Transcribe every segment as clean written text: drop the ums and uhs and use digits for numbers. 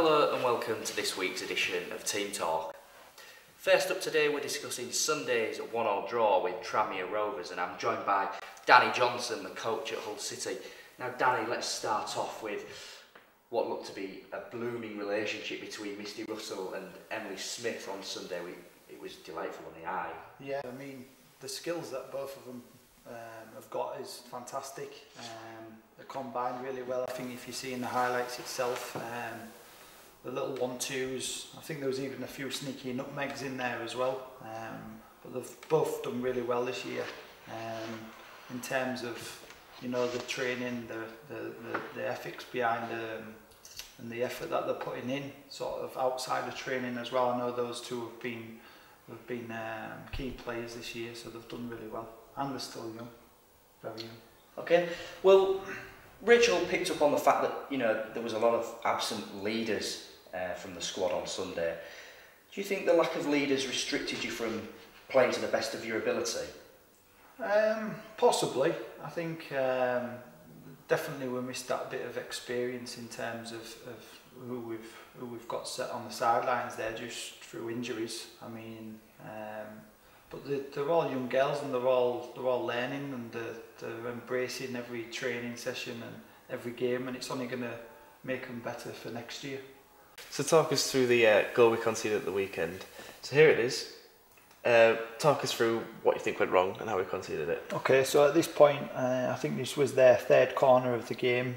Hello and welcome to this week's edition of Team Talk. First up today we're discussing Sunday's 1-1 draw with Tranmere Rovers, and I'm joined by Danny Johnson, the coach at Hull City. Now Danny, let's start off with what looked to be a blooming relationship between Misty Russell and Emily Smith on Sunday. It was delightful on the eye. Yeah, I mean, the skills that both of them have got is fantastic. They're combined really well. I think if you see in the highlights itself, the little 1-2s, I think there was even a few sneaky nutmegs in there as well. But they've both done really well this year in terms of, you know, the training, the ethics behind and the effort that they're putting in, sort of outside of training as well. I know those two have been key players this year, so they've done really well, and they're still young, very young. Okay, well, Rachel picked up on the fact that, you know, there was a lot of absent leaders from the squad on Sunday. Do you think the lack of leaders restricted you from playing to the best of your ability? Possibly. I think definitely we missed that bit of experience in terms of who we've got set on the sidelines there just through injuries. I mean, but they're all young girls and they're all learning, and they're embracing every training session and every game, and it's only going to make them better for next year. So talk us through the goal we conceded at the weekend. So here it is. Talk us through what you think went wrong and how we conceded it. Okay, so at this point, I think this was their third corner of the game,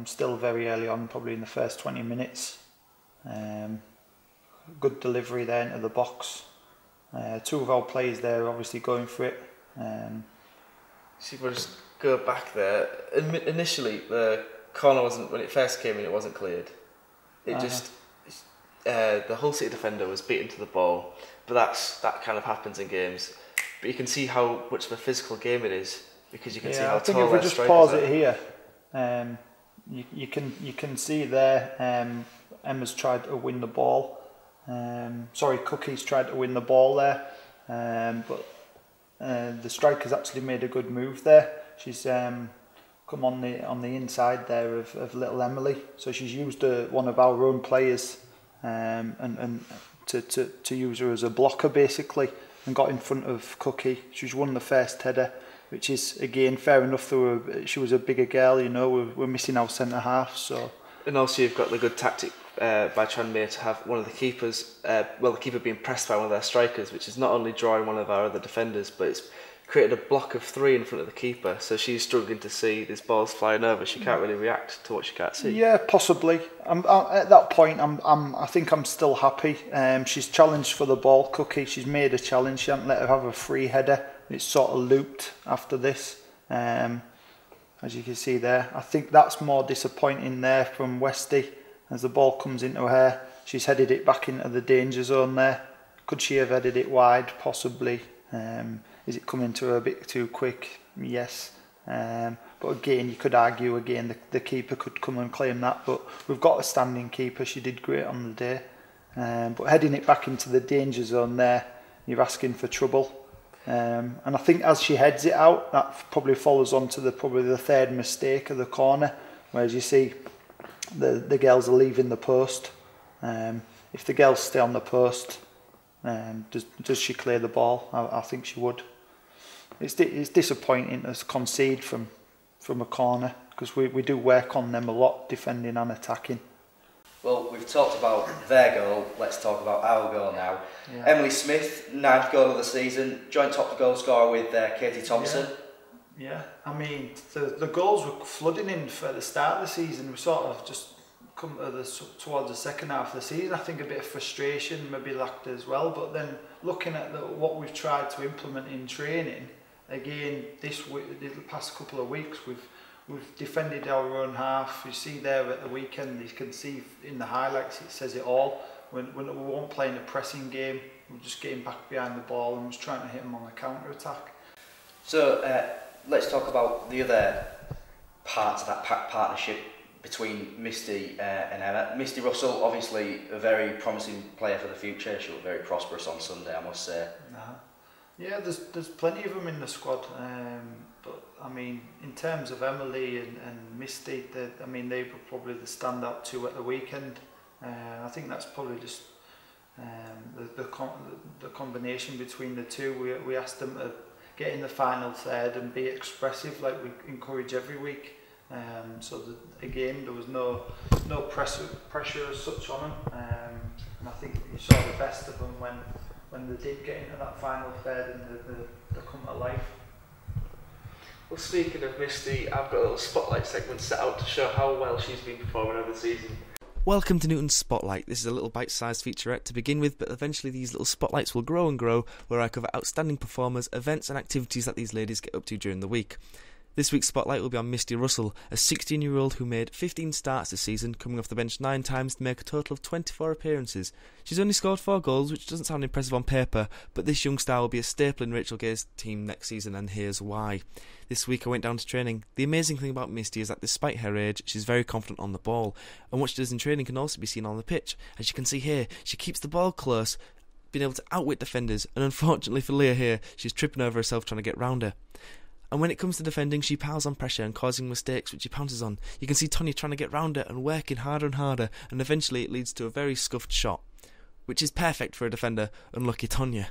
still very early on, probably in the first 20 minutes. Good delivery there into the box. Two of our players there obviously going for it. See, we'll just go back there. Initially, the corner wasn't, when it first came in, it wasn't cleared. It just, the Hull City defender was beaten to the ball, but that kind of happens in games. But you can see how much of a physical game it is, because you can see how tall their strikers are. I think if we just pause it here, you can see there, Emma's tried to win the ball. Cookie's tried to win the ball there, but the striker's actually made a good move there. She's come on the inside there of little Emily, so she's used one of our own players and to use her as a blocker basically, and got in front of Cookie. She's won the first header, which is again fair enough, though she was a bigger girl, you know. We're missing our centre half, so. And also you've got the good tactic by Tranmere to have one of the keepers, the keeper being pressed by one of their strikers, which is not only drawing one of our other defenders, but it's created a block of 3 in front of the keeper, so she's struggling to see these balls flying over. She can't really react to what she can't see. Yeah, possibly. At that point, I think I'm still happy. She's challenged for the ball, Cookie. She's made a challenge. She hasn't let her have a free header. It's sort of looped after this, as you can see there. I think that's more disappointing there from Westy. As the ball comes into her, she's headed it back into the danger zone there. Could she have headed it wide? Possibly. Is it coming to her a bit too quick? Yes. But again, you could argue again the keeper could come and claim that, but we've got a standing keeper. She did great on the day. But heading it back into the danger zone there, you're asking for trouble. And I think as she heads it out, that probably follows on to probably the third mistake of the corner, whereas you see the girls are leaving the post. If the girls stay on the post, does she clear the ball? I think she would. It's disappointing to concede from a corner, because we do work on them a lot, defending and attacking. Well, we've talked about their goal, let's talk about our goal now. Yeah. Emily Smith, 9th goal of the season, joint top goal scorer with Katie Thompson. Yeah, I mean, the goals were flooding in for the start of the season. We sort of just come towards the second half of the season. I think a bit of frustration maybe lacked as well, but then looking at what we've tried to implement in training, again, the past couple of weeks, we've defended our own half. You see there at the weekend, you can see in the highlights, it says it all. When we weren't playing a pressing game, we were just getting back behind the ball and was trying to hit them on the counter-attack. So let's talk about the other parts of that partnership between Misty and Emma. Misty Russell, obviously a very promising player for the future. She looked very prosperous on Sunday, I must say. Yeah, there's plenty of them in the squad, but I mean, in terms of Emily and Misty, they were probably the standout two at the weekend. I think that's probably just the combination between the two. We asked them to get in the final third and be expressive like we encourage every week. So again, there was no pressure as such on them, and I think you saw the best of them when they did get into that final third and they come to life. Well, speaking of Misty, I've got a little spotlight segment set out to show how well she's been performing over the season. Welcome to Newton's Spotlight. This is a little bite-sized featurette to begin with, but eventually these little spotlights will grow and grow, where I cover outstanding performers, events and activities that these ladies get up to during the week. This week's spotlight will be on Misty Russell, a 16-year-old who made 15 starts this season, coming off the bench 9 times to make a total of 24 appearances. She's only scored 4 goals, which doesn't sound impressive on paper, but this young star will be a staple in Rachel Gay's team next season, and here's why. This week I went down to training. The amazing thing about Misty is that despite her age, she's very confident on the ball, and what she does in training can also be seen on the pitch. As you can see here, she keeps the ball close, being able to outwit defenders, and unfortunately for Leah here, she's tripping over herself trying to get round her. And when it comes to defending, she piles on pressure and causing mistakes which she pounces on. You can see Tonya trying to get round her and working harder and harder, and eventually it leads to a very scuffed shot, which is perfect for a defender, unlucky Tonya.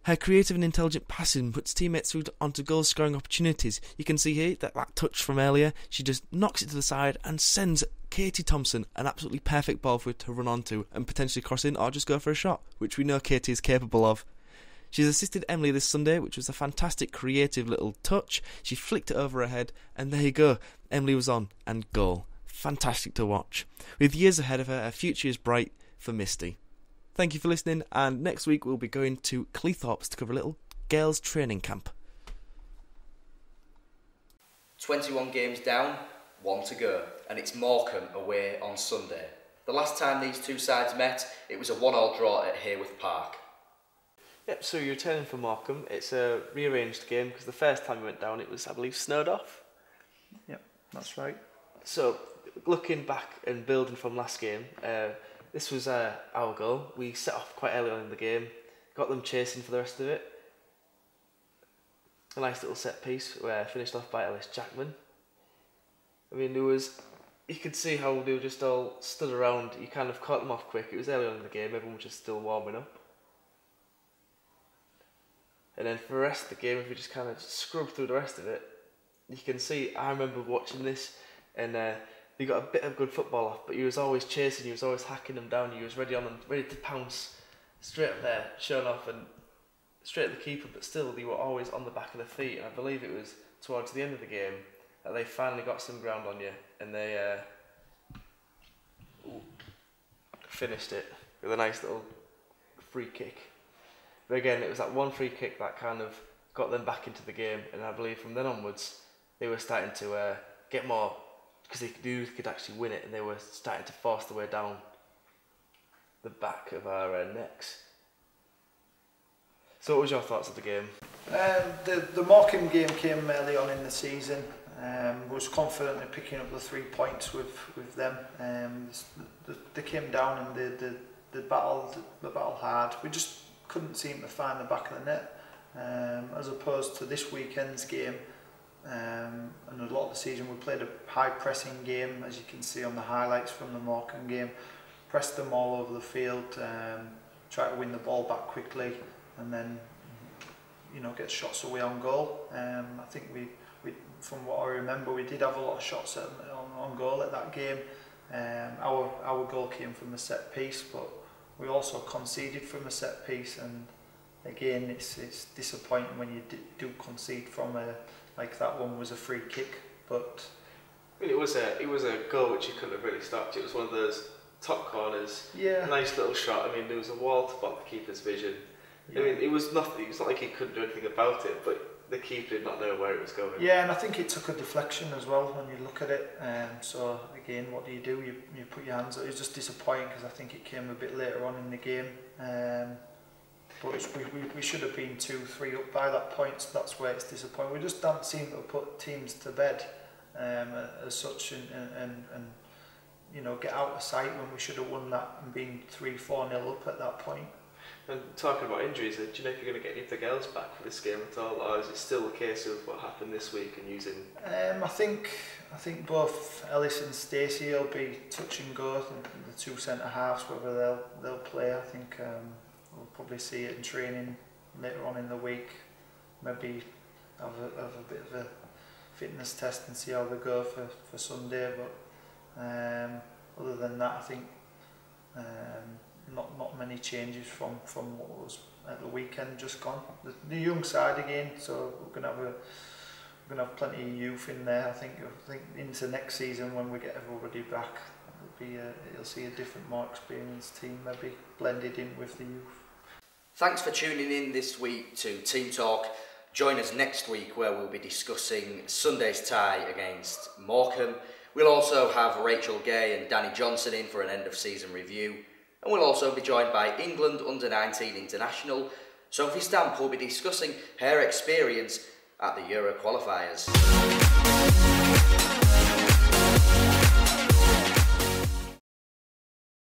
Her creative and intelligent passing puts teammates through onto goal-scoring opportunities. You can see here that touch from earlier, she just knocks it to the side and sends Katie Thompson an absolutely perfect ball for her to run onto and potentially cross in or just go for a shot, which we know Katie is capable of. She's assisted Emily this Sunday, which was a fantastic creative little touch. She flicked it over her head, and there you go. Emily was on, and goal. Fantastic to watch. With years ahead of her, her future is bright for Misty. Thank you for listening, and next week we'll be going to Cleethorpes to cover a little girls' training camp. 21 games down, 1 to go, and it's Morcambe away on Sunday. The last time these two sides met, it was a 1-1 draw at Hayworth Park. Yep, so you're returning for Morcambe. It's a rearranged game because the first time we went down it was, I believe, snowed off. Yep, that's right. So, looking back and building from last game, this was our goal. We set off quite early on in the game, got them chasing for the rest of it. A nice little set piece where finished off by Ellis Jackman. I mean, you could see how they were just all stood around. You kind of caught them off quick. It was early on in the game, everyone was just still warming up. And then for the rest of the game, if we just kind of scrub through the rest of it, you can see, I remember watching this, and they got a bit of good football off, but he was always chasing, he was always hacking them down, he was ready on them, ready to pounce straight up there, showing off, and straight at the keeper, but still they were always on the back of their feet, and I believe it was towards the end of the game that they finally got some ground on you, and they finished it with a nice little free kick. But again, it was that one free kick that kind of got them back into the game, and I believe from then onwards they were starting to get more, because they could actually win it, and they were starting to force their way down the back of our necks. So what was your thoughts of the game? The Morcambe game came early on in the season. Was confident in picking up the 3 points with them. They came down and they battled hard. We just couldn't seem to find the back of the net, as opposed to this weekend's game. And a lot of the season we played a high pressing game, as you can see on the highlights from the Morcambe game. Pressed them all over the field, try to win the ball back quickly, and then get shots away on goal. I think we from what I remember, we did have a lot of shots on goal at that game. Our goal came from a set piece, but we also conceded from a set piece, and again it's disappointing when you do concede from like that one was a free kick. But I mean, it was a goal which you couldn't have really stopped. It was one of those top corners. Yeah. Nice little shot. I mean, there was a wall to block the keeper's vision. Yeah. I mean, it was nothing. It was not like he couldn't do anything about it, but the keeper did not know where it was going. Yeah, and I think it took a deflection as well when you look at it. So again, what do? You put your hands up. It was just disappointing because I think it came a bit later on in the game. But we should have been 2-3 up by that point, so that's where it's disappointing. We just don't seem to put teams to bed as such, and get out of sight when we should have won that and been 3-4-0 up at that point. And talking about injuries, do you know if you're going to get anything else back for this game at all, or is it still a case of what happened this week and using? I think both Ellis and Stacey will be touch and go. The two centre halves, whether they'll play. I think we'll probably see it in training later on in the week. Maybe have a bit of a fitness test and see how they go for Sunday. But other than that, I think not many changes from what was at the weekend just gone. The young side again, so we're gonna have plenty of youth in there. I think into next season when we get everybody back, you'll see a different, more experienced team maybe blended in with the youth. Thanks for tuning in this week to Team Talk. Join us next week where we'll be discussing Sunday's tie against Morcambe. We'll also have Rachel Gay and Danny Johnson in for an end of season review. And we'll also be joined by England Under-19 International, Sophie Stamp, who'll be discussing her experience at the Euro qualifiers.